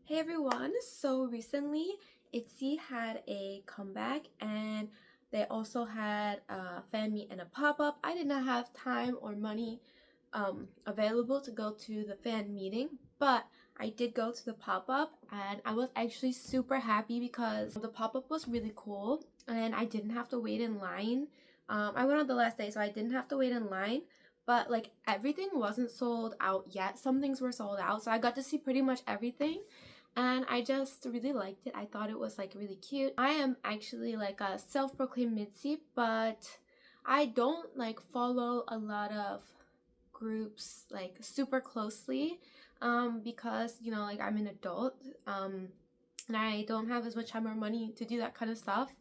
Hey everyone, so recently Itzy had a comeback and they also had a fan meet and a pop-up. I did not have time or money available to go to the fan meeting, but I did go to the pop-up and I was actually super happy because the pop-up was really cool and I didn't have to wait in line. I went on the last day so I didn't have to wait in line, but like everything wasn't sold out yet. Some things were sold out, so I got to see pretty much everything and I just really liked it. I thought it was like really cute. I am actually like a self-proclaimed Mitzi, but I don't like follow a lot of groups like super closely because like I'm an adult and I don't have as much time or money to do that kind of stuff.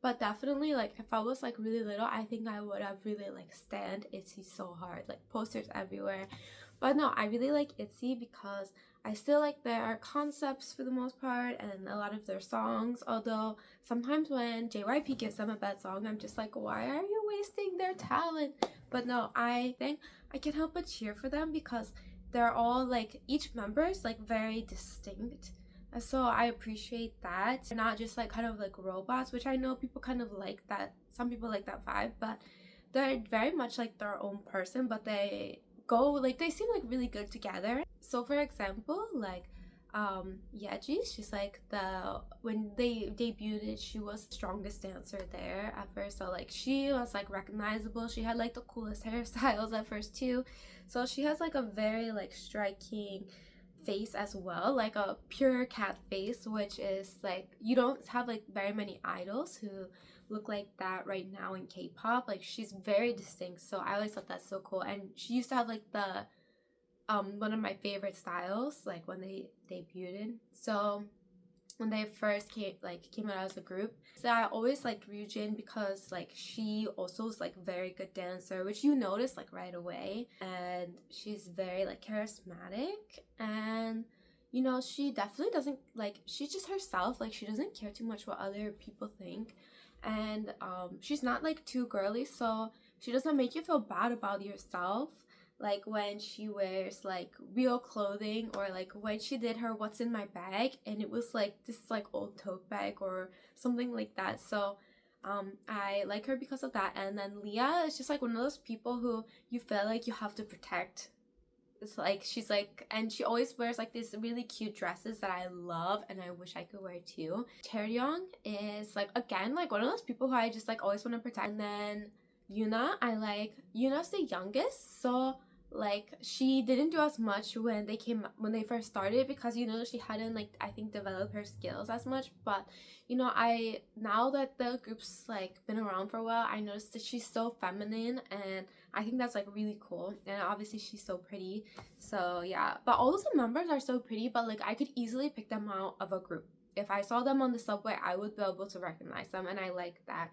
But definitely, like, if I was like really little, I think I would have really like stand Itzy so hard, like posters everywhere. But no, I really like Itzy because I still like their concepts for the most part and a lot of their songs. Although sometimes when JYP gives them a bad song, I'm just like, why are you wasting their talent? But no, I think I can't help but cheer for them because they're all like, each member is like very distinct. And so I appreciate that. They're not just like kind of like robots, which I know people kind of like that. Some people like that vibe, but they're very much like their own person, but they seem like really good together. So for example, like Yeji, she's like when they debuted, she was the strongest dancer there at first. So like she was like recognizable. She had like the coolest hairstyles at first too. So she has like a very like striking face as well, like a pure cat face, which is like you don't have like very many idols who look like that right now in K-pop. Like she's very distinct, so I always thought that's so cool. And she used to have like the one of my favorite styles like when they debuted. So when they first came out as a group. So I always liked Ryujin because like she also is like very good dancer, which you notice like right away. And she's very like charismatic and she definitely doesn't like she's just herself, like she doesn't care too much what other people think. And she's not like too girly, so she doesn't make you feel bad about yourself like when she wears like real clothing, or like when she did her what's in my bag and it was like this like old tote bag or something like that. So I like her because of that. And then Leah is just like one of those people who you feel like you have to protect. It's like she's like, and she always wears like these really cute dresses that I love and I wish I could wear too. Taeryong is like again like one of those people who I just like always want to protect. And then Yuna's the youngest, so like she didn't do as much when they first started because she hadn't like I think developed her skills as much. But I now that the group's like been around for a while, I noticed that she's so feminine and I think that's like really cool. And obviously she's so pretty, so yeah. But all of the members are so pretty, but like I could easily pick them out of a group. If I saw them on the subway, I would be able to recognize them, and I like that.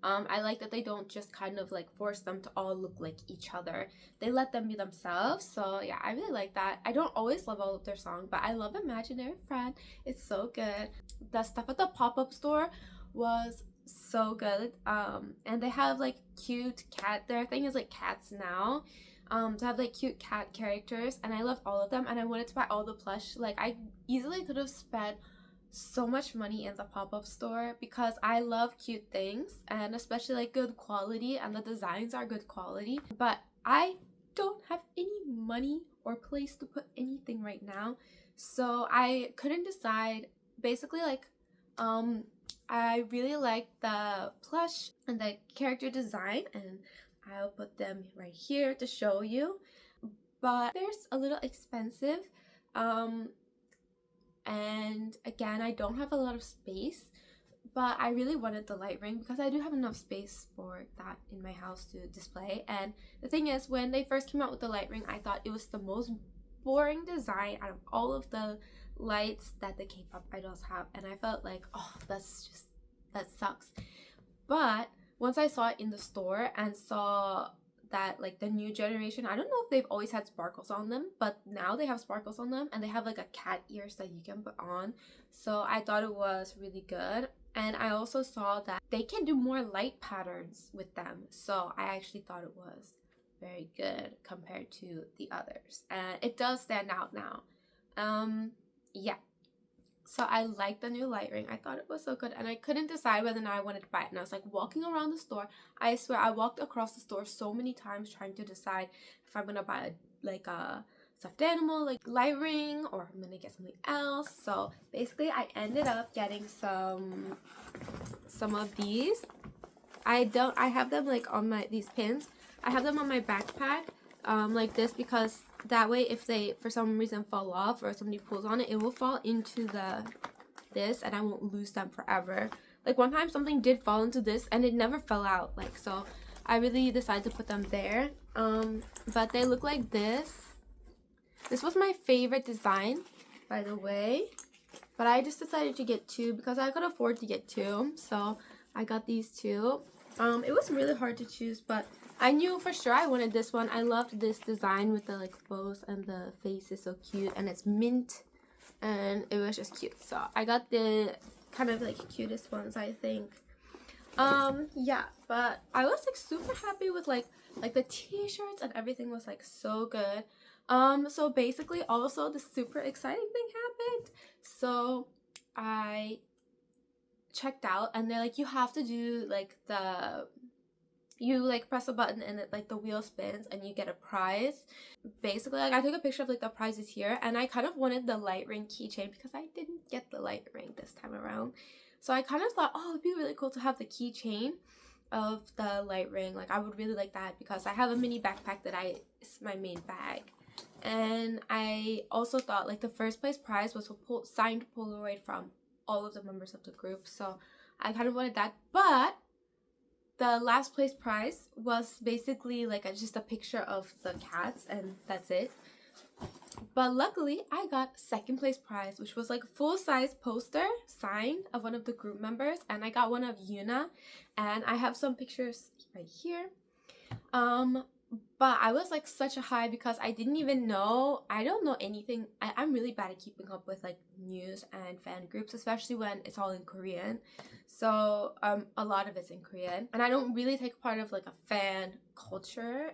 I like that they don't just kind of like force them to all look like each other. They let them be themselves. So yeah, I really like that. I don't always love all of their songs, but I love Imaginary Friend. It's so good. The stuff at the pop-up store was so good. And they have like cute cat. Their thing is like cats now. To have like cute cat characters, and I loved all of them, and I wanted to buy all the plush. Like I easily could have spent so much money in the pop-up store because I love cute things, and especially like good quality, and the designs are good quality, but I don't have any money or place to put anything right now, so I couldn't decide. Basically like I really like the plush and the character design, and I'll put them right here to show you, but there's a little expensive. And again, I don't have a lot of space, but I really wanted the light ring because I do have enough space for that in my house to display. And the thing is, when they first came out with the light ring, I thought it was the most boring design out of all of the lights that the K-pop idols have, and I felt like, oh, that sucks. But once I saw it in the store and saw that like the new generation, I don't know if they've always had sparkles on them, but now they have sparkles on them, and they have like a cat ears that you can put on. So I thought it was really good. And I also saw that they can do more light patterns with them, so I actually thought it was very good compared to the others, and it does stand out now. Yeah, So I liked the new light ring. I thought it was so good, and I couldn't decide whether or not I wanted to buy it. And I was like walking around the store. I swear I walked across the store so many times trying to decide if I'm gonna buy a stuffed animal like light ring or I'm gonna get something else. So basically I ended up getting some of these. I have them like on these pins. I have them on my backpack like this, because that way if they for some reason fall off or somebody pulls on it, it will fall into this and I won't lose them forever. Like one time something did fall into this and it never fell out, like, so I really decided to put them there. But they look like this. This was my favorite design, by the way, but I just decided to get two because I could afford to get two, so I got these two. It was really hard to choose, but I knew for sure I wanted this one. I loved this design with the like bows, and the face is so cute, and it's mint, and it was just cute. So I got the kind of like cutest ones, I think. Yeah, but I was like super happy with like the t-shirts and everything was like so good. So basically also the super exciting thing happened. So I checked out and they're like, you have to do like you like press a button and it like the wheel spins and you get a prize. Basically, like I took a picture of like the prizes here, and I kind of wanted the light ring keychain because I didn't get the light ring this time around. So I kind of thought, oh, it'd be really cool to have the keychain of the light ring. Like I would really like that because I have a mini backpack that is my main bag. And I also thought like the first place prize was a signed Polaroid from all of the members of the group. So I kind of wanted that, but the last place prize was basically like just a picture of the cats and that's it. But luckily I got second place prize, which was like a full-size poster signed of one of the group members, and I got one of Yuna, and I have some pictures right here. But I was like such a high because I didn't even know, I don't know anything. I'm really bad at keeping up with like news and fan groups, especially when it's all in Korean. So a lot of it's in Korean, and I don't really take part of like a fan culture.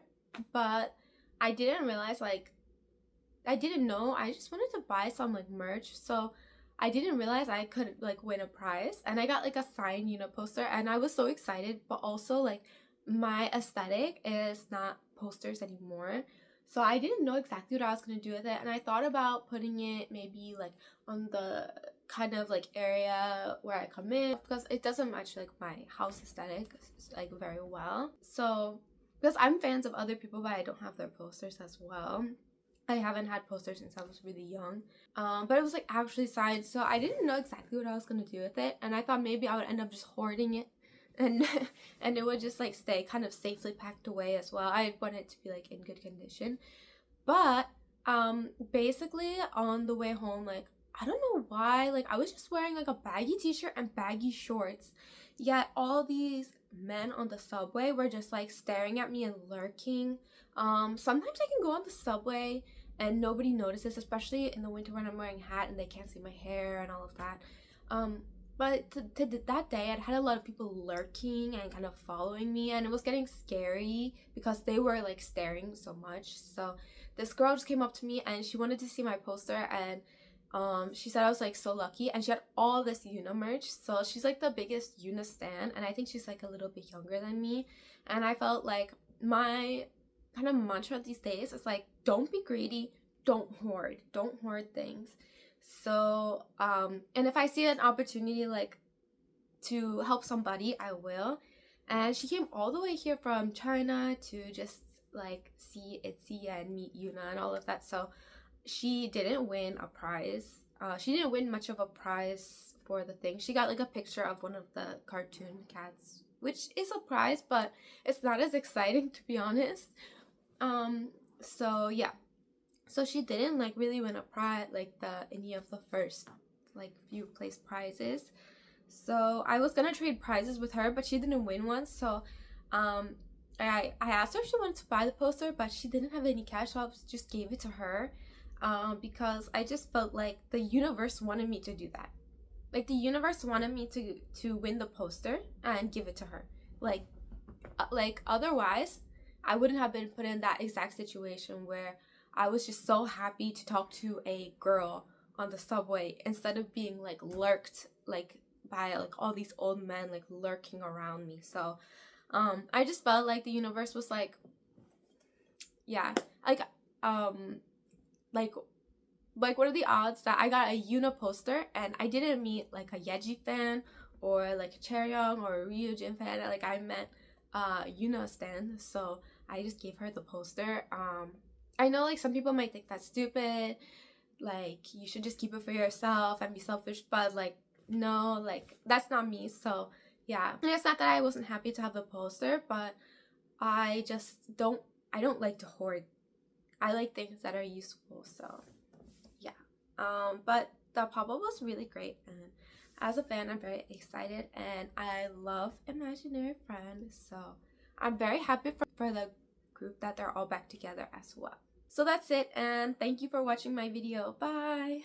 But I didn't realize, like, I didn't know, I just wanted to buy some like merch, so I didn't realize I could like win a prize, and I got like a signed poster, and I was so excited. But also like my aesthetic is not posters anymore, so I didn't know exactly what I was going to do with it, and I thought about putting it maybe like on the kind of like area where I come in, because it doesn't match like my house aesthetic like very well. So because I'm fans of other people, but I don't have their posters as well. I haven't had posters since I was really young, but it was like actually signed, so I didn't know exactly what I was going to do with it, and I thought maybe I would end up just hoarding it, and and it would just like stay kind of safely packed away as well. I want it to be like in good condition. But basically on the way home, like I don't know why, like I was just wearing like a baggy t-shirt and baggy shorts, yet all these men on the subway were just like staring at me and lurking. Sometimes I can go on the subway and nobody notices, especially in the winter when I'm wearing a hat and they can't see my hair and all of that. But that day, I'd had a lot of people lurking and kind of following me, and it was getting scary because they were like staring so much. So this girl just came up to me and she wanted to see my poster, and she said I was like so lucky, and she had all this Yuna merch. So she's like the biggest Yuna stan, and I think she's like a little bit younger than me. And I felt like my kind of mantra these days is like, don't be greedy, don't hoard things. So and if I see an opportunity like to help somebody, I will. And she came all the way here from China to just like see Itzy and meet Yuna and all of that. So she didn't win a prize. She didn't win much of a prize for the thing. She got like a picture of one of the cartoon cats, which is a prize, but it's not as exciting, to be honest. So yeah. So she didn't like really win a prize, like any of the first like few place prizes. So I was gonna trade prizes with her, but she didn't win one. So I asked her if she wanted to buy the poster, but she didn't have any cash, so I just gave it to her. Because I just felt like the universe wanted me to do that. Like the universe wanted me to win the poster and give it to her. Like otherwise I wouldn't have been put in that exact situation where I was just so happy to talk to a girl on the subway instead of being like lurked like by like all these old men like lurking around me. So I just felt like the universe was like, yeah, like like what are the odds that I got a Yuna poster and I didn't meet like a Yeji fan or like a Chaeryeong or a Ryujin fan. Like I met Yuna stan, so I just gave her the poster. I know like some people might think that's stupid, like you should just keep it for yourself and be selfish, but like no, like that's not me. So yeah, and it's not that I wasn't happy to have the poster, but I just don't like to hoard. I like things that are useful. So yeah, but the pop-up was really great, and as a fan I'm very excited, and I love Imaginary Friends, so I'm very happy for the group that they're all back together as well. So that's it, and thank you for watching my video. Bye.